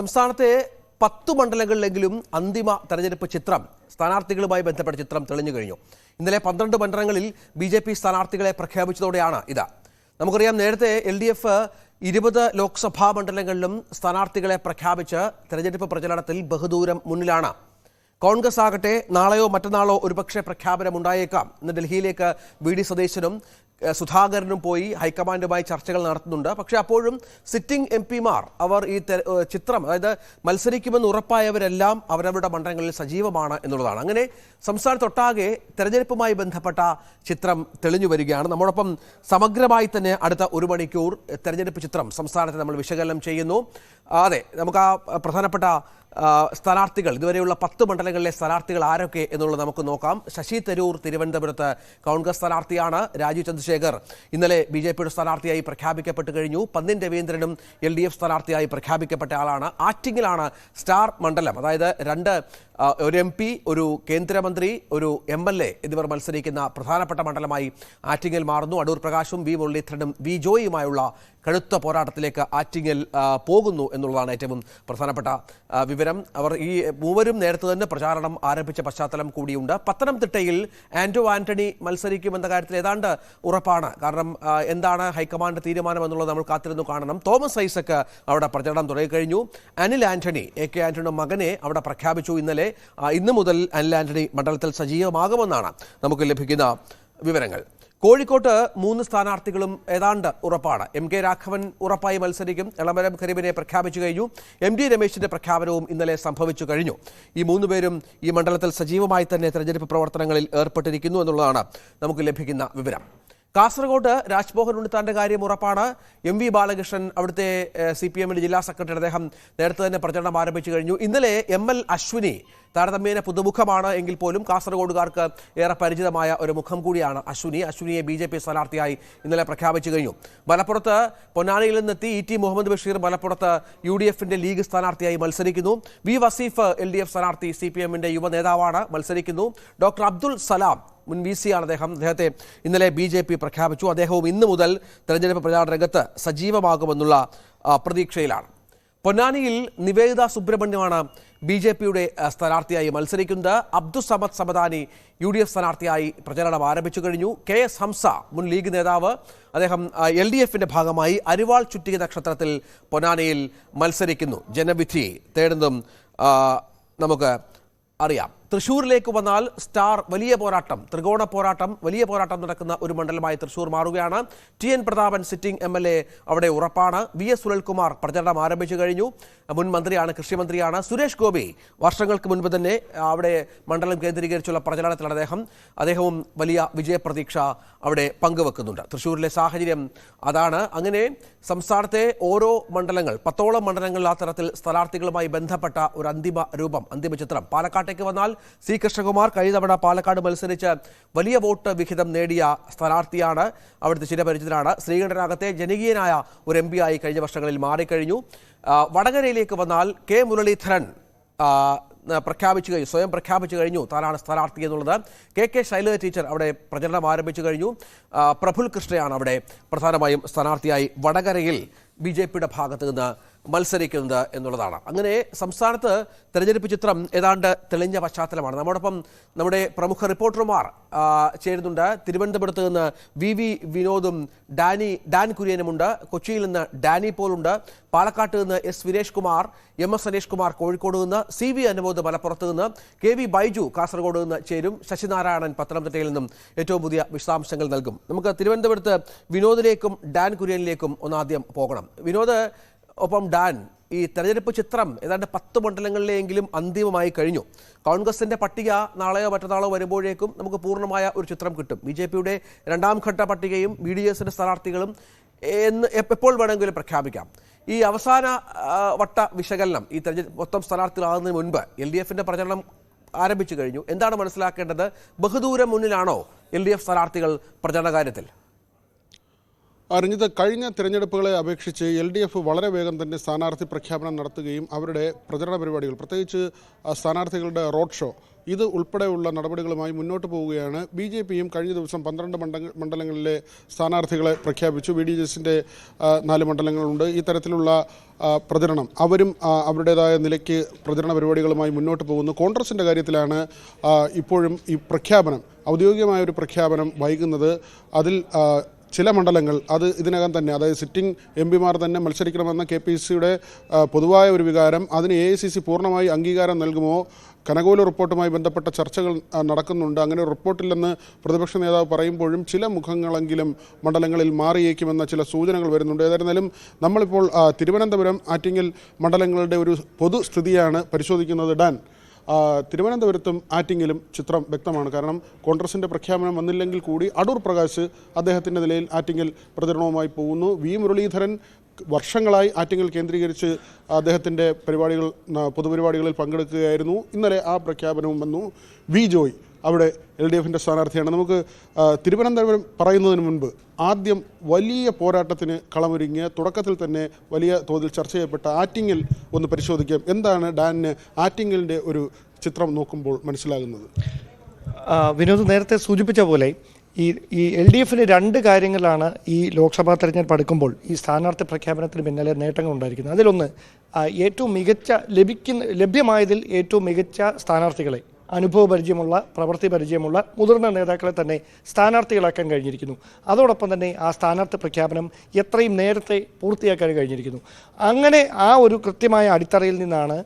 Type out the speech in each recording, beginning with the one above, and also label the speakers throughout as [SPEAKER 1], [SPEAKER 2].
[SPEAKER 1] സംസ്ഥാനത്തെ 10 മണ്ഡലങ്ങളിലെങ്കിലും അന്തിമ തെരഞ്ഞെടുപ്പ് ചിത്രം സ്ഥാനാർത്ഥികളുമായി ബന്ധപ്പെട്ട ചിത്രം തെളിഞ്ഞു കഴിഞ്ഞു. ഇന്നലെ 12 മണ്ഡലങ്ങളിൽ ബിജെപി സ്ഥാനാർത്ഥികളെ പ്രഖ്യാപിച്ചതോടെയാണ് ഇത്. നമുക്കറിയാം, നേരത്തെ LDF 20 ലോക്സഭാ മണ്ഡലങ്ങളിലും സ്ഥാനാർത്ഥികളെ പ്രഖ്യാപിച്ച് തെരഞ്ഞെടുപ്പ് പ്രചരണത്തിൽ ബഹുദൂരം മുന്നിലാണ്. കോൺഗ്രസ് ആകട്ടെ നാളെയോ മറ്റന്നാളോ ഒരുപക്ഷെ പ്രഖ്യാപനമുണ്ടായേക്കാം. ഇന്ന് ഡൽഹിയിലേക്ക് VD സതീശനും സുധാകരനും പോയി ഹൈക്കമാൻഡുമായി ചർച്ചകൾ നടത്തുന്നുണ്ട്. പക്ഷേ അപ്പോഴും സിറ്റിംഗ് MP-മാർ അവർ ഈ ചിത്രം, അതായത് മത്സരിക്കുമെന്ന് ഉറപ്പായവരെല്ലാം അവരവരുടെ മണ്ഡലങ്ങളിൽ സജീവമാണ് എന്നുള്ളതാണ്. അങ്ങനെ സംസ്ഥാനത്തൊട്ടാകെ തെരഞ്ഞെടുപ്പുമായി ബന്ധപ്പെട്ട ചിത്രം തെളിഞ്ഞു വരികയാണ്. നമ്മോടൊപ്പം സമഗ്രമായി തന്നെ അടുത്ത 1 മണിക്കൂർ തെരഞ്ഞെടുപ്പ് ചിത്രം സംസ്ഥാനത്ത് നമ്മൾ വിശകലനം ചെയ്യുന്നു. അതെ, നമുക്ക് ആ പ്രധാനപ്പെട്ട സ്ഥാനാർത്ഥികൾ, ഇതുവരെയുള്ള 10 മണ്ഡലങ്ങളിലെ സ്ഥാനാർത്ഥികൾ ആരൊക്കെ എന്നുള്ളത് നമുക്ക് നോക്കാം. ശശി തരൂർ തിരുവനന്തപുരത്ത് കോൺഗ്രസ് സ്ഥാനാർത്ഥിയാണ്. രാജീവ് ചന്ദ്രശേഖർ ഇന്നലെ BJPയുടെ സ്ഥാനാർത്ഥിയായി പ്രഖ്യാപിക്കപ്പെട്ട് കഴിഞ്ഞു. പന്ന്യൻ രവീന്ദ്രനും LDF സ്ഥാനാർത്ഥിയായി പ്രഖ്യാപിക്കപ്പെട്ട ആളാണ്. ആറ്റിങ്ങിലാണ് സ്റ്റാർ മണ്ഡലം, അതായത് ഒരു MP, ഒരു കേന്ദ്രമന്ത്രി, ഒരു MLA എന്നിവർ മത്സരിക്കുന്ന പ്രധാനപ്പെട്ട മണ്ഡലമായി ആറ്റിങ്ങൽ മാറുന്നു. അടൂർ പ്രകാശും V മുരളീധരനും V ജോയിയുമായുള്ള കടുത്ത പോരാട്ടത്തിലേക്ക് ആറ്റിങ്ങൽ പോകുന്നു എന്നുള്ളതാണ് ഏറ്റവും പ്രധാനപ്പെട്ട വിവരം. അവർ ഈ മൂവരും നേരത്തെ തന്നെ പ്രചാരണം ആരംഭിച്ച പശ്ചാത്തലം കൂടിയുണ്ട്. പത്തനംതിട്ടയിൽ ആന്റണി മത്സരിക്കുമെന്ന കാര്യത്തിൽ ഏതാണ്ട് ഉറപ്പാണ്. കാരണം എന്താണ് ഹൈക്കമാൻഡ് തീരുമാനം എന്നുള്ളത് നമ്മൾ കാത്തിരുന്നു കാണണം. തോമസ് ഐസക് അവിടെ പ്രചരണം തുടങ്ങിക്കഴിഞ്ഞു. അനിൽ ആന്റണി, AK ആന്റണിയുടെ മകനെ അവിടെ പ്രഖ്യാപിച്ചു. ഇന്ന് മുതൽ അനിൽ ആന്റണി മണ്ഡലത്തിൽ സജീവമാകുമെന്നാണ് നമുക്ക് ലഭിക്കുന്ന വിവരങ്ങൾ. കോഴിക്കോട്ട് 3 സ്ഥാനാർത്ഥികളും ഏതാണ്ട് ഉറപ്പാണ്. MK രാഘവൻ ഉറപ്പായി മത്സരിക്കും. എളമരം കരീമിനെ പ്രഖ്യാപിച്ചു കഴിഞ്ഞു. MD രമേശിന്റെ പ്രഖ്യാപനവും ഇന്നലെ സംഭവിച്ചു കഴിഞ്ഞു. ഈ 3 പേരും ഈ മണ്ഡലത്തിൽ സജീവമായി തന്നെ തെരഞ്ഞെടുപ്പ് പ്രവർത്തനങ്ങളിൽ ഏർപ്പെട്ടിരിക്കുന്നു എന്നുള്ളതാണ് നമുക്ക് ലഭിക്കുന്ന വിവരം. കാസർഗോഡ് രാജ്മോഹൻ ഉണ്ണിത്താന്റെ കാര്യം ഉറപ്പാണ്. MV ബാലകൃഷ്ണൻ, അവിടുത്തെ CPMന്റെ ജില്ലാ സെക്രട്ടറി, അദ്ദേഹം നേരത്തെ തന്നെ പ്രചരണം ആരംഭിച്ചു കഴിഞ്ഞു. ഇന്നലെ ML അശ്വിനി താരതമ്യേന പുതുമുഖമാണ് എങ്കിൽ പോലും കാസർഗോഡുകാർക്ക് ഏറെ പരിചിതമായ ഒരു മുഖം കൂടിയാണ് അശ്വിനിയെ BJP സ്ഥാനാർത്ഥിയായി ഇന്നലെ പ്രഖ്യാപിച്ചു കഴിഞ്ഞു. മലപ്പുറത്ത് പൊന്നാനിയിൽ നിന്നെത്തി ET മുഹമ്മദ് ബഷീർ മലപ്പുറത്ത് UDFന്റെ ലീഗ് സ്ഥാനാർത്ഥിയായി മത്സരിക്കുന്നു. V വസീഫ് LDF സ്ഥാനാർത്ഥി CPMന്റെ യുവ നേതാവാണ്, മത്സരിക്കുന്നു. ഡോക്ടർ അബ്ദുൽ സലാം മുൻ VC ആണ് അദ്ദേഹത്തെ ഇന്നലെ BJP പ്രഖ്യാപിച്ചു. അദ്ദേഹവും ഇന്ന് മുതൽ തെരഞ്ഞെടുപ്പ് പ്രചാരണ രംഗത്ത് സജീവമാകുമെന്നുള്ള പ്രതീക്ഷയിലാണ്. പൊന്നാനിയിൽ നിവേദിത സുബ്രഹ്മണ്യമാണ് BJPയുടെ സ്ഥാനാർത്ഥിയായി മത്സരിക്കുന്നത്. അബ്ദുസമദ് സമദാനി UDF സ്ഥാനാർത്ഥിയായി പ്രചരണം ആരംഭിച്ചു കഴിഞ്ഞു. KS ഹംസ, മുൻ ലീഗ് നേതാവ്, അദ്ദേഹം LDFന്റെ ഭാഗമായി അരിവാൾ ചുറ്റിക നക്ഷത്രത്തിൽ പൊന്നാനിയിൽ മത്സരിക്കുന്നു. ജനവിധി തേടുന്നതും നമുക്ക് അറിയാം. തൃശ്ശൂരിലേക്ക് വന്നാൽ സ്റ്റാർ വലിയ പോരാട്ടം, ത്രികോണ പോരാട്ടം, വലിയ പോരാട്ടം നടക്കുന്ന ഒരു മണ്ഡലമായി തൃശ്ശൂർ മാറുകയാണ്. TN പ്രതാപൻ സിറ്റിംഗ് MLA അവിടെ ഉറപ്പാണ്. VS സുനിൽകുമാർ പ്രചരണം ആരംഭിച്ചു കഴിഞ്ഞു. മുൻ മന്ത്രിയാണ്, കൃഷിമന്ത്രിയാണ്. സുരേഷ് ഗോപി വർഷങ്ങൾക്ക് മുൻപ് തന്നെ അവിടെ മണ്ഡലം കേന്ദ്രീകരിച്ചുള്ള പ്രചരണത്തിലാണ് അദ്ദേഹവും വലിയ വിജയപ്രതീക്ഷ അവിടെ പങ്കുവെക്കുന്നുണ്ട്. തൃശ്ശൂരിലെ സാഹചര്യം അതാണ്. അങ്ങനെ സംസ്ഥാനത്തെ ഓരോ മണ്ഡലങ്ങൾ, 10ഓളം മണ്ഡലങ്ങളിൽ ആ തരത്തിൽ സ്ഥാനാർത്ഥികളുമായി ബന്ധപ്പെട്ട ഒരു അന്തിമ ചിത്രം. പാലക്കാട്ടേക്ക് വന്നാൽ C കൃഷ്ണകുമാർ കഴിഞ്ഞ തവണ പാലക്കാട് മത്സരിച്ച് വലിയ വോട്ട് വിഹിതം നേടിയ സ്ഥാനാർത്ഥിയാണ്, അവിടുത്തെ ചിരപരിചിതനാണ്. ശ്രീകണ്ഠനാകത്തെ ജനകീയനായ ഒരു MP ആയി കഴിഞ്ഞ വർഷങ്ങളിൽ മാറിക്കഴിഞ്ഞു. വടകരയിലേക്ക് വന്നാൽ K മുരളീധരൻ സ്വയം പ്രഖ്യാപിച്ചു കഴിഞ്ഞു താനാണ് സ്ഥാനാർത്ഥി എന്നുള്ളത്. KK ശൈലജ ടീച്ചർ അവിടെ പ്രചരണം ആരംഭിച്ചു കഴിഞ്ഞു. പ്രഫുൽ കൃഷ്ണയാണ് അവിടെ പ്രധാനമായും സ്ഥാനാർത്ഥിയായി വടകരയിൽ BJPയുടെ ഭാഗത്ത് നിന്ന് മത്സരിക്കുന്നത് എന്നുള്ളതാണ്. അങ്ങനെ സംസ്ഥാനത്ത് തെരഞ്ഞെടുപ്പ് ചിത്രം ഏതാണ്ട് തെളിഞ്ഞ പശ്ചാത്തലമാണ്. നമ്മോടൊപ്പം നമ്മുടെ പ്രമുഖ റിപ്പോർട്ടർമാർ ചേരുന്നുണ്ട്. തിരുവനന്തപുരത്ത് നിന്ന് VV വിനോദും ഡാൻ കുര്യനുമുണ്ട്. കൊച്ചിയിൽ നിന്ന് ഡാനി പോളുണ്ട്. പാലക്കാട്ട് നിന്ന് S വിനേഷ് കുമാർ, MS സനീഷ് കുമാർ കോഴിക്കോട് നിന്ന്, CV അനുമോദ് മലപ്പുറത്ത് നിന്ന്, KV ബൈജു കാസർഗോഡ് നിന്ന് ചേരും. ശശിനാരായണൻ പത്തനംതിട്ടയിൽ നിന്നും ഏറ്റവും പുതിയ വിശദാംശങ്ങൾ നൽകും. നമുക്ക് തിരുവനന്തപുരത്ത് വിനോദിലേക്കും ഡാൻ കുര്യനിലേക്കും ഒന്നാദ്യം പോകണം. വിനോദ്, ഒപ്പം ഡാൻ, ഈ തെരഞ്ഞെടുപ്പ് ചിത്രം ഏതാണ്ട് 10 മണ്ഡലങ്ങളിലെങ്കിലും അന്തിമമായി കഴിഞ്ഞു. കോൺഗ്രസിന്റെ പട്ടിക നാളെയോ മറ്റന്നാളോ വരുമ്പോഴേക്കും നമുക്ക് പൂർണ്ണമായ ഒരു ചിത്രം കിട്ടും. BJPയുടെ 2ാം ഘട്ട പട്ടികയും BDSന്റെ സ്ഥാനാർത്ഥികളും എപ്പോൾ വേണമെങ്കിലും പ്രഖ്യാപിക്കാം. ഈ അവസാന വട്ട വിശകലനം, ഈ തെരഞ്ഞെടുപ്പ് മൊത്തം സ്ഥാനാർത്ഥികളാകുന്നതിന് മുൻപ് LDFന്റെ പ്രചരണം ആരംഭിച്ചു കഴിഞ്ഞു. എന്താണ് മനസ്സിലാക്കേണ്ടത്? ബഹുദൂരം മുന്നിലാണോ LDF സ്ഥാനാർത്ഥികൾ പ്രചരണ കാര്യത്തിൽ?
[SPEAKER 2] രഞ്ജിത്ത്, കഴിഞ്ഞ തിരഞ്ഞെടുപ്പുകളെ അപേക്ഷിച്ച് LDF വളരെ വേഗം തന്നെ സ്ഥാനാർത്ഥി പ്രഖ്യാപനം നടത്തുകയും അവരുടെ പ്രചരണ പരിപാടികൾ, പ്രത്യേകിച്ച് സ്ഥാനാർത്ഥികളുടെ റോഡ് ഷോ ഇത് ഉൾപ്പെടെയുള്ള നടപടികളുമായി മുന്നോട്ട് പോവുകയാണ്. BJPയും കഴിഞ്ഞ ദിവസം 12 മണ്ഡലങ്ങളിലെ സ്ഥാനാർത്ഥികളെ പ്രഖ്യാപിച്ചു. VDJസിൻ്റെ 4 മണ്ഡലങ്ങളുണ്ട്. ഈ തരത്തിലുള്ള പ്രചരണം അവരും അവരുടേതായ നിലയ്ക്ക് പ്രചരണ പരിപാടികളുമായി മുന്നോട്ട് പോകുന്നു. കോൺഗ്രസിൻ്റെ കാര്യത്തിലാണ് ഇപ്പോഴും ഈ പ്രഖ്യാപനം, ഔദ്യോഗികമായൊരു പ്രഖ്യാപനം വൈകുന്നത്. അതിൽ ചില മണ്ഡലങ്ങൾ അത് ഇതിനകം തന്നെ, അതായത് സിറ്റിംഗ് MP-മാർ തന്നെ മത്സരിക്കണമെന്ന KPCCയുടെ പൊതുവായ ഒരു വികാരം, അതിന് AICC പൂർണ്ണമായി അംഗീകാരം നൽകുമോ? കനകോല റിപ്പോർട്ടുമായി ബന്ധപ്പെട്ട ചർച്ചകൾ നടക്കുന്നുണ്ട്. അങ്ങനെ ഒരു റിപ്പോർട്ടില്ലെന്ന് പ്രതിപക്ഷ നേതാവ് പറയുമ്പോഴും ചില മുഖങ്ങളെങ്കിലും മണ്ഡലങ്ങളിൽ മാറിയേക്കുമെന്ന ചില സൂചനകൾ വരുന്നുണ്ട്. ഏതായിരുന്നാലും നമ്മളിപ്പോൾ തിരുവനന്തപുരം, ആറ്റിങ്ങൽ മണ്ഡലങ്ങളുടെ ഒരു പൊതുസ്ഥിതിയാണ് പരിശോധിക്കുന്നത്. ഡാൻ, തിരുവനന്തപുരത്തും ആറ്റിങ്ങലും ചിത്രം വ്യക്തമാണ്. കാരണം കോൺഗ്രസിൻ്റെ പ്രഖ്യാപനം വന്നില്ലെങ്കിൽ കൂടി അടൂർ പ്രകാശ് അദ്ദേഹത്തിൻ്റെ നിലയിൽ ആറ്റിങ്ങൽ പ്രചരണവുമായി പോകുന്നു. മുരളീധരൻ വർഷങ്ങളായി ആറ്റിങ്ങൽ കേന്ദ്രീകരിച്ച് അദ്ദേഹത്തിൻ്റെ പൊതുപരിപാടികളിൽ പങ്കെടുക്കുകയായിരുന്നു. ഇന്നലെ ആ പ്രഖ്യാപനവും വന്നു. ജോയ് അവിടെ LDFിൻ്റെ സ്ഥാനാർത്ഥിയാണ്. നമുക്ക് തിരുവനന്തപുരം പറയുന്നതിന് മുൻപ് ആദ്യം വലിയ പോരാട്ടത്തിന് കളമൊരുങ്ങിയ, തുടക്കത്തിൽ തന്നെ വലിയ തോതിൽ ചർച്ച ചെയ്യപ്പെട്ട ആറ്റിങ്ങൽ ഒന്ന് പരിശോധിക്കാം. എന്താണ് ഡാനിന് ആറ്റിങ്ങലിൻ്റെ ഒരു ചിത്രം നോക്കുമ്പോൾ മനസ്സിലാകുന്നത്?
[SPEAKER 3] വിനോദ് നേരത്തെ സൂചിപ്പിച്ച പോലെ ഈ LDFിന് 2 കാര്യങ്ങളാണ് ഈ ലോക്സഭാ തെരഞ്ഞെടുപ്പ് അടുക്കുമ്പോൾ ഈ സ്ഥാനാർത്ഥി പ്രഖ്യാപനത്തിന് പിന്നാലെ നേട്ടങ്ങൾ ഉണ്ടായിരിക്കുന്നത്. അതിലൊന്ന്, ഏറ്റവും മികച്ച ലഭ്യമായതിൽ ഏറ്റവും മികച്ച സ്ഥാനാർത്ഥികളെ, അനുഭവ പരിചയമുള്ള, പ്രവൃത്തി പരിചയമുള്ള മുതിർന്ന നേതാക്കളെ തന്നെ സ്ഥാനാർത്ഥികളാക്കാൻ കഴിഞ്ഞിരിക്കുന്നു. അതോടൊപ്പം തന്നെ ആ സ്ഥാനാർത്ഥി പ്രഖ്യാപനം എത്രയും നേരത്തെ പൂർത്തിയാക്കാൻ കഴിഞ്ഞിരിക്കുന്നു. അങ്ങനെ ആ ഒരു കൃത്യമായ അടിത്തറയിൽ നിന്നാണ്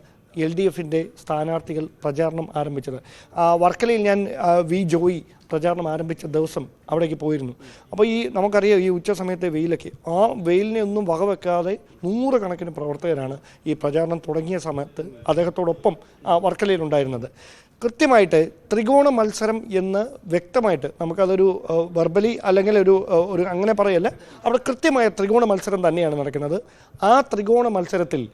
[SPEAKER 3] LDFിൻ്റെ സ്ഥാനാർത്ഥികൾ പ്രചാരണം ആരംഭിച്ചത്. വർക്കലയിൽ ഞാൻ ജോയ് പ്രചാരണം ആരംഭിച്ച ദിവസം അവിടേക്ക് പോയിരുന്നു. അപ്പോൾ നമുക്കറിയാം ഈ ഉച്ച സമയത്തെ വെയിലൊക്കെ, ആ വെയിലിനെ ഒന്നും വകവെക്കാതെ 100 കണക്കിന് പ്രവർത്തകരാണ് ഈ പ്രചാരണം തുടങ്ങിയ സമയത്ത് അദ്ദേഹത്തോടൊപ്പം വർക്കലയിലുണ്ടായിരുന്നത്. കൃത്യമായിട്ട് ത്രികോണ മത്സരം എന്ന് വ്യക്തമായിട്ട് നമുക്കതൊരു വെർബലി അല്ലെങ്കിൽ ഒരു അങ്ങനെ പറയല്ല, അവിടെ കൃത്യമായ ത്രികോണ മത്സരം തന്നെയാണ് നടക്കുന്നത്. ആ ത്രികോണ മത്സരത്തിൽ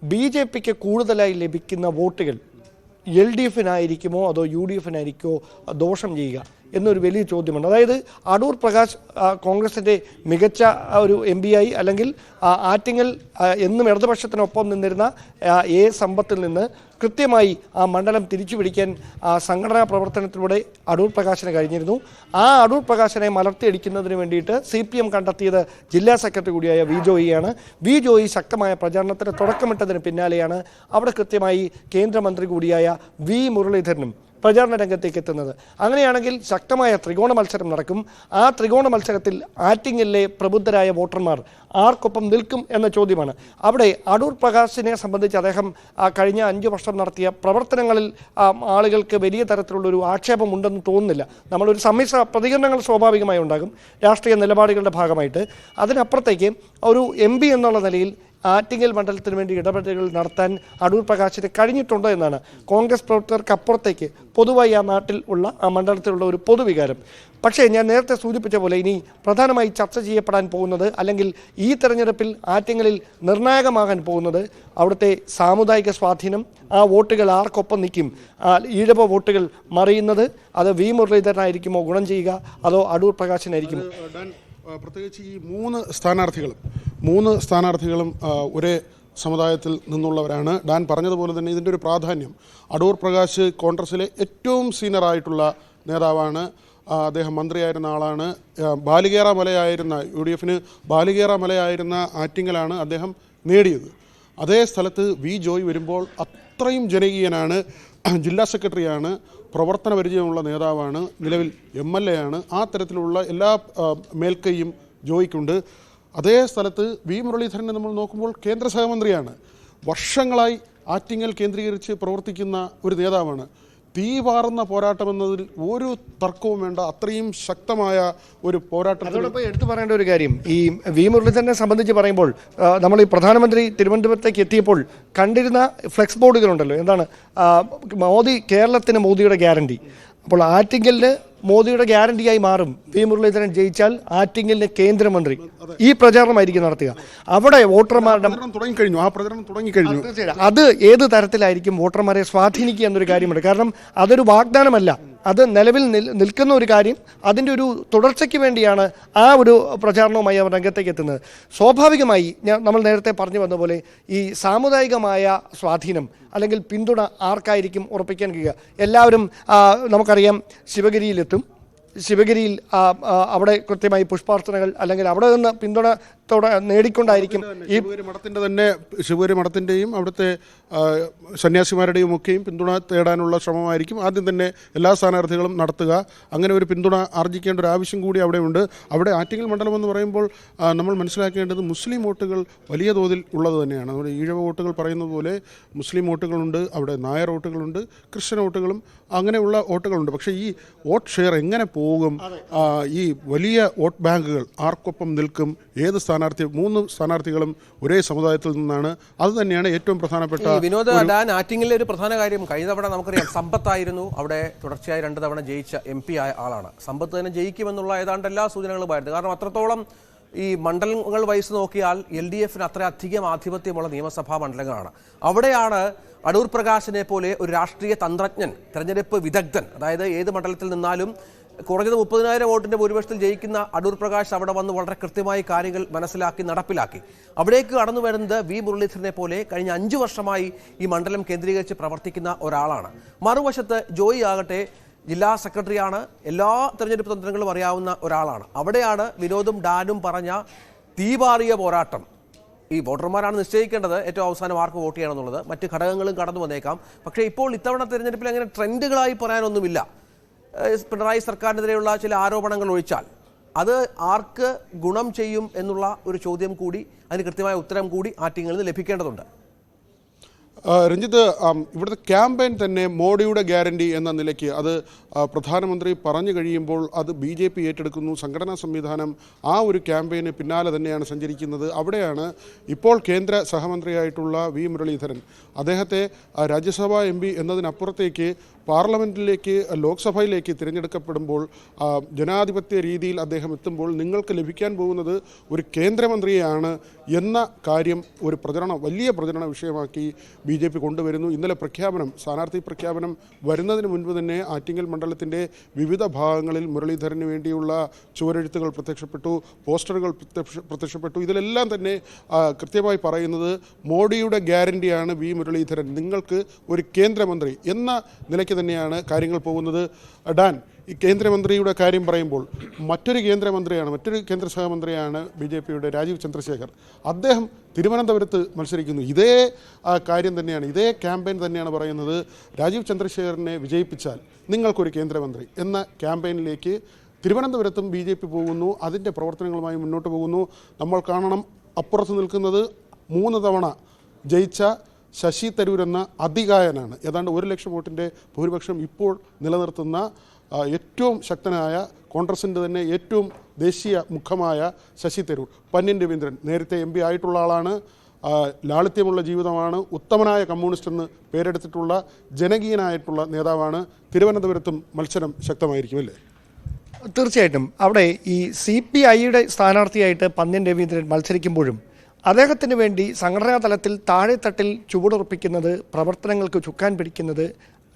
[SPEAKER 3] BJPക്ക് കൂടുതലായി ലഭിക്കുന്ന വോട്ടുകൾ LDFിനായിരിക്കുമോ അതോ UDFിനായിരിക്കുമോ ദോഷം ചെയ്യുക എന്നൊരു വലിയ ചോദ്യമുണ്ട്. അതായത് അടൂർ പ്രകാശ് കോൺഗ്രസിൻ്റെ മികച്ച ഒരു MP-ആയി, അല്ലെങ്കിൽ ആറ്റിങ്ങൽ എന്നും ഇടതുപക്ഷത്തിനൊപ്പം നിന്നിരുന്ന സമ്പത്തിൽ നിന്ന് കൃത്യമായി ആ മണ്ഡലം തിരിച്ചു പിടിക്കാൻ സംഘടനാ പ്രവർത്തനത്തിലൂടെ അടൂർ പ്രകാശിന് കഴിഞ്ഞിരുന്നു. ആ അടൂർ പ്രകാശിനെ മലർത്തിയടിക്കുന്നതിന് വേണ്ടിയിട്ട് CPM കണ്ടെത്തിയത് ജില്ലാ സെക്രട്ടറി കൂടിയായ ജോയിയാണ്. ജോയി ശക്തമായ പ്രചാരണത്തിന് തുടക്കമിട്ടതിന് പിന്നാലെയാണ് അവിടെ കൃത്യമായി കേന്ദ്രമന്ത്രി കൂടിയായ മുരളീധരനും പ്രചാരണ രംഗത്തേക്ക് എത്തുന്നത്. അങ്ങനെയാണെങ്കിൽ ശക്തമായ ത്രികോണ മത്സരം നടക്കും. ആ ത്രികോണ മത്സരത്തിൽ ആറ്റിങ്ങലിലെ പ്രബുദ്ധരായ വോട്ടർമാർ ആർക്കൊപ്പം നിൽക്കും എന്ന ചോദ്യമാണ്. അവിടെ അടൂർ പ്രകാശിനെ സംബന്ധിച്ച് അദ്ദേഹം കഴിഞ്ഞ 5 വർഷം നടത്തിയ പ്രവർത്തനങ്ങളിൽ ആളുകൾക്ക് വലിയ തരത്തിലുള്ളൊരു ആക്ഷേപമുണ്ടെന്ന് തോന്നുന്നില്ല. നമ്മളൊരു സമ്മിശ്ര പ്രതികരണങ്ങൾ സ്വാഭാവികമായി ഉണ്ടാകും രാഷ്ട്രീയ നിലപാടുകളുടെ ഭാഗമായിട്ട്. അതിനപ്പുറത്തേക്ക് ഒരു MP എന്നുള്ള നിലയിൽ ആറ്റിങ്ങൽ മണ്ഡലത്തിന് വേണ്ടി ഇടപെടലുകൾ നടത്താൻ അടൂർ പ്രകാശിന് കഴിഞ്ഞിട്ടുണ്ടോ എന്നാണ് കോൺഗ്രസ് പ്രവർത്തകർക്ക് അപ്പുറത്തേക്ക് പൊതുവായി ആ നാട്ടിൽ ഉള്ള, ആ മണ്ഡലത്തിലുള്ള ഒരു പൊതുവികാരം. പക്ഷേ ഞാൻ നേരത്തെ സൂചിപ്പിച്ച പോലെ ഇനി പ്രധാനമായി ചർച്ച ചെയ്യപ്പെടാൻ പോകുന്നത്, അല്ലെങ്കിൽ ഈ തെരഞ്ഞെടുപ്പിൽ ആറ്റിങ്ങലിൽ നിർണായകമാകാൻ പോകുന്നത് അവിടുത്തെ സാമുദായിക സ്വാധീനം, ആ വോട്ടുകൾ ആർക്കൊപ്പം നിൽക്കും, ഈഴവ വോട്ടുകൾ മറിയുന്നത് അത് മുരളീധരനായിരിക്കുമോ ഗുണം ചെയ്യുക അതോ അടൂർ പ്രകാശിനായിരിക്കുമോ?
[SPEAKER 2] പ്രത്യേകിച്ച് ഈ 3 സ്ഥാനാർത്ഥികളും ഒരേ സമുദായത്തിൽ നിന്നുള്ളവരാണ്. ഡാൻ പറഞ്ഞതുപോലെ തന്നെ ഇതിൻ്റെ ഒരു പ്രാധാന്യം, അടൂർ പ്രകാശ് കോൺഗ്രസിലെ ഏറ്റവും സീനിയറായിട്ടുള്ള നേതാവാണ്. അദ്ദേഹം മന്ത്രിയായിരുന്ന ആളാണ്. ബാലികേറ മലയായിരുന്ന UDFിന് ബാലികേറ മലയായിരുന്ന ആറ്റിങ്ങലാണ് അദ്ദേഹം നേടിയത്. അതേ സ്ഥലത്ത് ജോയ് വരുമ്പോൾ അത്രയും ജനകീയനാണ്. ജില്ലാ സെക്രട്ടറിയാണ്, പ്രവർത്തന പരിചയമുള്ള നേതാവാണ്, നിലവിൽ MLA ആണ്. ആ തരത്തിലുള്ള എല്ലാ മേൽക്കൈയും ജോയിക്കുണ്ട്. അതേ സ്ഥലത്ത് മുരളീധരനെ നമ്മൾ നോക്കുമ്പോൾ കേന്ദ്ര സഹമന്ത്രിയാണ്. വർഷങ്ങളായി ആറ്റിങ്ങൽ കേന്ദ്രീകരിച്ച് പ്രവർത്തിക്കുന്ന ഒരു നേതാവാണ്. തീവാറുന്ന പോരാട്ടമെന്നതിൽ ഒരു തർക്കവും വേണ്ട, അത്രയും ശക്തമായ ഒരു പോരാട്ടം.
[SPEAKER 3] അതോടൊപ്പം എടുത്തു പറയേണ്ട ഒരു കാര്യം, ഈ മുരളീധരനെ സംബന്ധിച്ച് പറയുമ്പോൾ നമ്മൾ ഈ പ്രധാനമന്ത്രി തിരുവനന്തപുരത്തേക്ക് എത്തിയപ്പോൾ കണ്ടിരുന്ന ഫ്ലെക്സ് ബോർഡുകളുണ്ടല്ലോ, എന്താണ് കേരളത്തിന് മോദിയുടെ ഗ്യാരണ്ടി. അപ്പോൾ ആറ്റിങ്ങലിന് മോദിയുടെ ഗ്യാരണ്ടിയായി മാറും മുരളീധരൻ ജയിച്ചാൽ ആറ്റിങ്ങലിന് കേന്ദ്രമന്ത്രി. ഈ പ്രചാരണമായിരിക്കും നടത്തുക. അവിടെ വോട്ടർമാരുടെ തുടങ്ങിക്കഴിഞ്ഞു. അത് ഏത് തരത്തിലായിരിക്കും വോട്ടർമാരെ സ്വാധീനിക്കുക എന്നൊരു കാര്യമുണ്ട്. കാരണം അതൊരു വാഗ്ദാനമല്ല, അത് നിലവിൽ നിൽക്കുന്ന ഒരു കാര്യം, അതിൻ്റെ ഒരു തുടർച്ചയ്ക്ക് വേണ്ടിയാണ് ആ ഒരു പ്രചാരണവുമായി അവർ രംഗത്തേക്ക് എത്തുന്നത്. സ്വാഭാവികമായി നമ്മൾ നേരത്തെ പറഞ്ഞു വന്ന പോലെ ഈ സാമുദായികമായ സ്വാധീനം അല്ലെങ്കിൽ പിന്തുണ ആർക്കായിരിക്കും ഉറപ്പിക്കാൻ കഴിയുക? എല്ലാവരും നമുക്കറിയാം ശിവഗിരിയിലെത്തും. ശിവഗിരിയിൽ അവിടെ കൃത്യമായി പുഷ്പാർച്ചനകൾ അല്ലെങ്കിൽ അവിടെ നിന്ന് പിന്തുണത്തോടെ നേടിക്കൊണ്ടായിരിക്കും ഈ
[SPEAKER 2] ശിവഗിരി മഠത്തിൻ്റെയും അവിടുത്തെ സന്യാസിമാരുടെയും ഒക്കെയും പിന്തുണ തേടാനുള്ള ശ്രമമായിരിക്കും ആദ്യം തന്നെ എല്ലാ സ്ഥാനാർത്ഥികളും നടത്തുക. അങ്ങനെ ഒരു പിന്തുണ ആർജിക്കേണ്ട ഒരു ആവശ്യം കൂടി അവിടെയുണ്ട്. അവിടെ ആറ്റിങ്ങൽ മണ്ഡലം എന്ന് പറയുമ്പോൾ നമ്മൾ മനസ്സിലാക്കേണ്ടത് മുസ്ലിം വോട്ടുകൾ വലിയ തോതിൽ ഉള്ളത് തന്നെയാണ്. നമ്മുടെ ഈഴവ വോട്ടുകൾ പറയുന്നത് പോലെ മുസ്ലിം വോട്ടുകളുണ്ട്, അവിടെ നായർ വോട്ടുകളുണ്ട്, ക്രിസ്ത്യൻ വോട്ടുകളും അങ്ങനെയുള്ള വോട്ടുകളുണ്ട്. പക്ഷേ ഈ വോട്ട് ഷെയർ എങ്ങനെ പോകും, ഈ വലിയ വോട്ട് ബാങ്കുകൾ ആർക്കൊപ്പം നിൽക്കും, ഏത് മൂന്ന് സ്ഥാനാർത്ഥികളും ഒരേ സമുദായത്തിൽ നിന്നാണ്, അത് തന്നെയാണ് ഏറ്റവും പ്രധാനപ്പെട്ട.
[SPEAKER 1] വിനോദ്, ആറ്റിങ്ങിലെ ഒരു പ്രധാന കാര്യം, കഴിഞ്ഞ തവണ നമുക്കറിയാം സമ്പത്തായിരുന്നു അവിടെ തുടർച്ചയായി 2 തവണ ജയിച്ച MP ആയ ആളാണ്. സമ്പത്ത് തന്നെ ജയിക്കുമെന്നുള്ള ഏതാണ്ട് എല്ലാ സൂചനകളുമായിരുന്നു. കാരണം അത്രത്തോളം ഈ മണ്ഡലങ്ങൾ വയസ്സ് നോക്കിയാൽ LDFന് അത്രയധികം ആധിപത്യമുള്ള നിയമസഭാ മണ്ഡലങ്ങളാണ്. അവിടെയാണ് അടൂർ പ്രകാശിനെ പോലെ ഒരു രാഷ്ട്രീയ തന്ത്രജ്ഞൻ, തെരഞ്ഞെടുപ്പ് വിദഗ്ധൻ, അതായത് ഏത് മണ്ഡലത്തിൽ നിന്നാലും കുറഞ്ഞത് 30,000 വോട്ടിന്റെ ഭൂരിപക്ഷത്തിൽ ജയിക്കുന്ന അടൂർ പ്രകാശ് അവിടെ വന്ന് വളരെ കൃത്യമായി കാര്യങ്ങൾ മനസ്സിലാക്കി നടപ്പിലാക്കി. അവിടേക്ക് കടന്നു വരുന്നത് V മുരളീധരനെ പോലെ കഴിഞ്ഞ 5 വർഷമായി ഈ മണ്ഡലം കേന്ദ്രീകരിച്ച് പ്രവർത്തിക്കുന്ന ഒരാളാണ്. മറുവശത്ത് ജോയി ആകട്ടെ ജില്ലാ സെക്രട്ടറിയാണ്, എല്ലാ തെരഞ്ഞെടുപ്പ് തന്ത്രങ്ങളും അറിയാവുന്ന ഒരാളാണ്. അവിടെയാണ് വിനോദും ഡാനും പറഞ്ഞ തീപാറിയ പോരാട്ടം. ഈ വോട്ടർമാരാണ് നിശ്ചയിക്കേണ്ടത് ഏറ്റവും അവസാനം ആർക്ക് വോട്ട് ചെയ്യണമെന്നുള്ളത്. മറ്റ് ഘടകങ്ങളും കടന്നു വന്നേക്കാം. പക്ഷേ ഇപ്പോൾ ഇത്തവണ തെരഞ്ഞെടുപ്പിൽ അങ്ങനെ ട്രെൻഡുകളായി പറയാനൊന്നുമില്ല. പിണറായി സർക്കാരിനെതിരെയുള്ള ചില ആരോപണങ്ങൾ ഒഴിച്ചാൽ അത് ആർക്ക് ഗുണം ചെയ്യും എന്നുള്ള ഒരു ചോദ്യം കൂടി, അതിന് കൃത്യമായ ഉത്തരം കൂടി ആറ്റിങ്ങളിൽ നിന്ന് ലഭിക്കേണ്ടതുണ്ട്.
[SPEAKER 2] രഞ്ജിത്ത്, ഇവിടുത്തെ ക്യാമ്പയിൻ തന്നെ മോഡിയുടെ ഗ്യാരണ്ടി എന്ന നിലയ്ക്ക് അത് പ്രധാനമന്ത്രി പറഞ്ഞു കഴിയുമ്പോൾ അത് BJP ഏറ്റെടുക്കുന്നു. സംഘടനാ സംവിധാനം ആ ഒരു ക്യാമ്പയിന് പിന്നാലെ തന്നെയാണ് സഞ്ചരിക്കുന്നത്. അവിടെയാണ് ഇപ്പോൾ കേന്ദ്ര സഹമന്ത്രിയായിട്ടുള്ള V മുരളീധരൻ അദ്ദേഹത്തെ രാജ്യസഭാ MP എന്നതിനപ്പുറത്തേക്ക് പാർലമെൻറ്റിലേക്ക്, ലോക്സഭയിലേക്ക് തിരഞ്ഞെടുക്കപ്പെടുമ്പോൾ ജനാധിപത്യ രീതിയിൽ അദ്ദേഹം എത്തുമ്പോൾ നിങ്ങൾക്ക് ലഭിക്കാൻ പോകുന്നത് ഒരു കേന്ദ്രമന്ത്രിയാണ് എന്ന കാര്യം ഒരു വലിയ പ്രചരണ വിഷയമാക്കി BJP കൊണ്ടുവരുന്നു. ഇന്നലെ സ്ഥാനാർത്ഥി പ്രഖ്യാപനം വരുന്നതിന് മുൻപ് തന്നെ ആറ്റിങ്ങൽ മണ്ഡലത്തിൻ്റെ വിവിധ ഭാഗങ്ങളിൽ മുരളീധരന് വേണ്ടിയുള്ള ചുവരെഴുത്തുകൾ പ്രത്യക്ഷപ്പെട്ടു, പോസ്റ്ററുകൾ പ്രത്യക്ഷപ്പെട്ടു. ഇതിലെല്ലാം തന്നെ കൃത്യമായി പറയുന്നത് മോഡിയുടെ ഗ്യാരണ്ടിയാണ് V മുരളീധരൻ, നിങ്ങൾക്ക് ഒരു കേന്ദ്രമന്ത്രി എന്ന നിലയ്ക്ക് തന്നെയാണ് കാര്യങ്ങൾ പോകുന്നത്. ഡാൻ, ഈ കേന്ദ്രമന്ത്രിയുടെ കാര്യം പറയുമ്പോൾ മറ്റൊരു കേന്ദ്ര സഹമന്ത്രിയാണ് BJPയുടെ രാജീവ് ചന്ദ്രശേഖർ. അദ്ദേഹം തിരുവനന്തപുരത്ത് മത്സരിക്കുന്നു. ഇതേ കാര്യം തന്നെയാണ്, ഇതേ ക്യാമ്പയിൻ തന്നെയാണ് പറയുന്നത്. രാജീവ് ചന്ദ്രശേഖറിനെ വിജയിപ്പിച്ചാൽ നിങ്ങൾക്കൊരു കേന്ദ്രമന്ത്രി എന്ന ക്യാമ്പയിനിലേക്ക് തിരുവനന്തപുരത്തും BJP പോകുന്നു. അതിൻ്റെ പ്രവർത്തനങ്ങളുമായി മുന്നോട്ട് പോകുന്നു. നമ്മൾ കാണണം, അപ്പുറത്ത് നിൽക്കുന്നത് 3 തവണ ജയിച്ച ശശി തരൂർ എന്ന അതികായനാണ്. ഏതാണ്ട് 1 ലക്ഷം വോട്ടിൻ്റെ ഭൂരിപക്ഷം ഇപ്പോൾ നിലനിർത്തുന്ന ഏറ്റവും ശക്തനായ കോൺഗ്രസിൻ്റെ തന്നെ ഏറ്റവും ദേശീയ മുഖമായ ശശി തരൂർ. പന്ന്യൻ രവീന്ദ്രൻ നേരത്തെ MP ആയിട്ടുള്ള ആളാണ്. ലാളിത്യമുള്ള ജീവിതമാണ്, ഉത്തമനായ കമ്മ്യൂണിസ്റ്റ് എന്ന് പേരെടുത്തിട്ടുള്ള ജനകീയനായിട്ടുള്ള നേതാവാണ്. തിരുവനന്തപുരത്തും മത്സരം ശക്തമായിരിക്കും അല്ലേ?
[SPEAKER 3] തീർച്ചയായിട്ടും അവിടെ ഈ CPIയുടെ സ്ഥാനാർത്ഥിയായിട്ട് പന്ന്യൻ രവീന്ദ്രൻ മത്സരിക്കുമ്പോഴും അദ്ദേഹത്തിന് വേണ്ടി സംഘടനാ തലത്തിൽ താഴെത്തട്ടിൽ ചുവടുറപ്പിക്കുന്നത്, പ്രവർത്തനങ്ങൾക്ക് ചുക്കാൻ പിടിക്കുന്നത്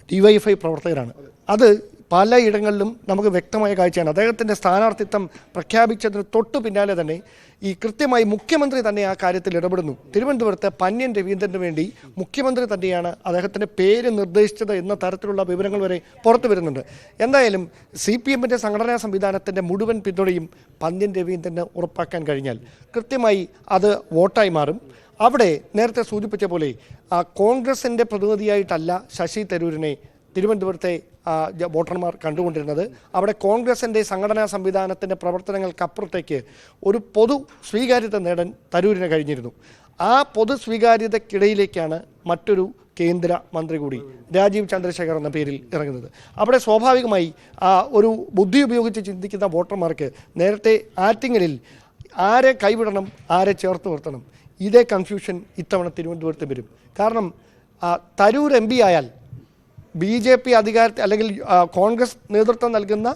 [SPEAKER 3] DYFI പ്രവർത്തകരാണ്. അത് പലയിടങ്ങളിലും നമുക്ക് വ്യക്തമായ കാഴ്ചയാണ്. അദ്ദേഹത്തിൻ്റെ സ്ഥാനാർത്ഥിത്വം പ്രഖ്യാപിച്ചതിന് തൊട്ടു പിന്നാലെ തന്നെ ഈ കൃത്യമായി മുഖ്യമന്ത്രി തന്നെ ആ കാര്യത്തിൽ ഇടപെടുന്നു. തിരുവനന്തപുരത്ത് പന്ന്യൻ രവീന്ദ്രന് വേണ്ടി മുഖ്യമന്ത്രി തന്നെയാണ് അദ്ദേഹത്തിൻ്റെ പേര് നിർദ്ദേശിച്ചത് എന്ന തരത്തിലുള്ള വിവരങ്ങൾ വരെ പുറത്തു വരുന്നുണ്ട്. എന്തായാലും CPMൻ്റെ സംഘടനാ സംവിധാനത്തിൻ്റെ മുഴുവൻ പിന്തുണയും പന്ന്യൻ രവീന്ദ്രന് ഉറപ്പാക്കാൻ കഴിഞ്ഞാൽ കൃത്യമായി അത് വോട്ടായി മാറും. അവിടെ നേരത്തെ സൂചിപ്പിച്ച പോലെ കോൺഗ്രസിൻ്റെ പ്രതിനിധിയായിട്ടല്ല ശശി തരൂരിനെ തിരുവനന്തപുരത്തെ വോട്ടർമാർ കണ്ടുകൊണ്ടിരുന്നത്. അവിടെ കോൺഗ്രസിൻ്റെ സംഘടനാ സംവിധാനത്തിൻ്റെ പ്രവർത്തനങ്ങൾക്കപ്പുറത്തേക്ക് ഒരു പൊതു സ്വീകാര്യത നേടാൻ തരൂരിന് കഴിഞ്ഞിരുന്നു. ആ പൊതു സ്വീകാര്യതയ്ക്കിടയിലേക്കാണ് മറ്റൊരു കേന്ദ്ര മന്ത്രി കൂടി രാജീവ് ചന്ദ്രശേഖർ എന്ന പേരിൽ ഇറങ്ങുന്നത്. അവിടെ സ്വാഭാവികമായി ഒരു ബുദ്ധി ഉപയോഗിച്ച് ചിന്തിക്കുന്ന വോട്ടർമാർക്ക് നേരത്തെ ആറ്റിങ്ങലിൽ ആരെ കൈവിടണം, ആരെ ചേർത്ത് നിർത്തണം, ഇതേ കൺഫ്യൂഷൻ ഇത്തവണ തിരുവനന്തപുരത്ത് വരും. കാരണം തരൂർ MP ആയാൽ BJP അധികാരത്തിൽ അല്ലെങ്കിൽ കോൺഗ്രസ് നേതൃത്വം നൽകുന്ന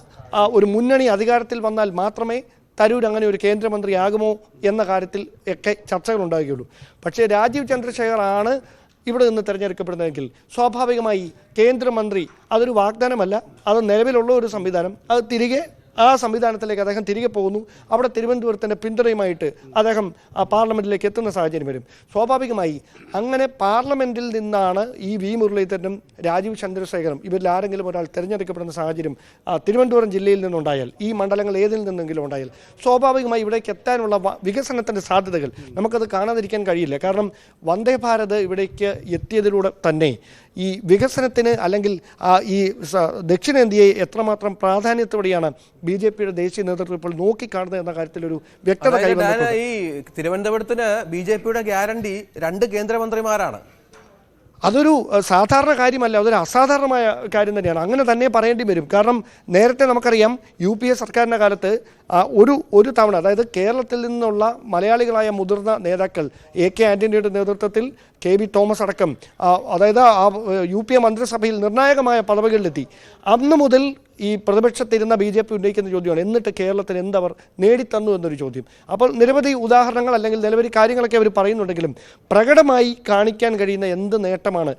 [SPEAKER 3] ഒരു മുന്നണി അധികാരത്തിൽ വന്നാൽ മാത്രമേ തരൂർ അങ്ങനെ ഒരു കേന്ദ്രമന്ത്രിയാകുമോ എന്ന കാര്യത്തിൽ ഒക്കെ ചർച്ചകൾ ഉണ്ടാകുകയുള്ളൂ. പക്ഷേ രാജീവ് ചന്ദ്രശേഖർ ആണ് ഇവിടെ നിന്ന് തിരഞ്ഞെടുക്കപ്പെടുന്നതെങ്കിൽ സ്വാഭാവികമായി കേന്ദ്രമന്ത്രി അതൊരു വാഗ്ദാനമല്ല, അത് നിലവിലുള്ള ഒരു സംവിധാനം. അത് തിരികെ ആ സംവിധാനത്തിലേക്ക് അദ്ദേഹം തിരികെ പോകുന്നു. അവിടെ തിരുവനന്തപുരത്തിൻ്റെ പിന്തുണയുമായിട്ട് അദ്ദേഹം പാർലമെൻറ്റിലേക്ക് എത്തുന്ന സാഹചര്യം വരും. സ്വാഭാവികമായി അങ്ങനെ പാർലമെൻറ്റിൽ നിന്നാണ് ഈ വി മുരളീധരനും രാജീവ് ചന്ദ്രശേഖരും ഇവരിൽ ആരെങ്കിലും ഒരാൾ തിരഞ്ഞെടുക്കപ്പെടുന്ന സാഹചര്യം തിരുവനന്തപുരം ജില്ലയിൽ നിന്നുണ്ടായാൽ, ഈ മണ്ഡലങ്ങൾ ഏതിൽ നിന്നെങ്കിലും ഉണ്ടായാൽ, സ്വാഭാവികമായി ഇവിടേക്ക് എത്താനുള്ള വികസനത്തിൻ്റെ സാധ്യതകൾ നമുക്കത് കാണാതിരിക്കാൻ കഴിയില്ല. കാരണം വന്ദേ ഭാരത് ഇവിടേക്ക് എത്തിയതിലൂടെ തന്നെ ഈ വികസനത്തിന് അല്ലെങ്കിൽ ഈ ദക്ഷിണേന്ത്യയെ എത്രമാത്രം പ്രാധാന്യത്തോടെയാണ് BJPയുടെ ദേശീയ നേതൃത്വം ഇപ്പോൾ നോക്കിക്കാണുന്നത് എന്ന കാര്യത്തിൽ ഒരു വ്യക്തത കൈവന്നിട്ടുണ്ട്.
[SPEAKER 1] ഈ തിരുവനന്തപുരത്തിന് BJPയുടെ ഗ്യാരണ്ടി 2 കേന്ദ്രമന്ത്രിമാരാണ്.
[SPEAKER 3] അതൊരു സാധാരണ കാര്യമല്ല, അതൊരു അസാധാരണമായ കാര്യം തന്നെയാണ്. അങ്ങനെ തന്നെ പറയേണ്ടി വരും. കാരണം നേരത്തെ നമുക്കറിയാം UPA സർക്കാരിൻ്റെ കാലത്ത് ഒരു തവണ, അതായത് കേരളത്തിൽ നിന്നുള്ള മലയാളികളായ മുതിർന്ന നേതാക്കൾ AK ആൻ്റണിയുടെ നേതൃത്വത്തിൽ KB തോമസ് അടക്കം, അതായത് UPA മന്ത്രിസഭയിൽ നിർണായകമായ പദവികളിലെത്തി. അന്ന് മുതൽ ഈ പ്രതിപക്ഷത്തിരുന്ന BJP ഉന്നയിക്കുന്ന ചോദ്യമാണ്, എന്നിട്ട് കേരളത്തിന് എന്തവർ നേടിത്തന്നു എന്നൊരു ചോദ്യം. അപ്പോൾ നിരവധി ഉദാഹരണങ്ങൾ അല്ലെങ്കിൽ നിരവധി കാര്യങ്ങളൊക്കെ അവർ പറയുന്നുണ്ടെങ്കിലും പ്രകടമായി കാണിക്കാൻ കഴിയുന്ന എന്ത് നേട്ടമാണ്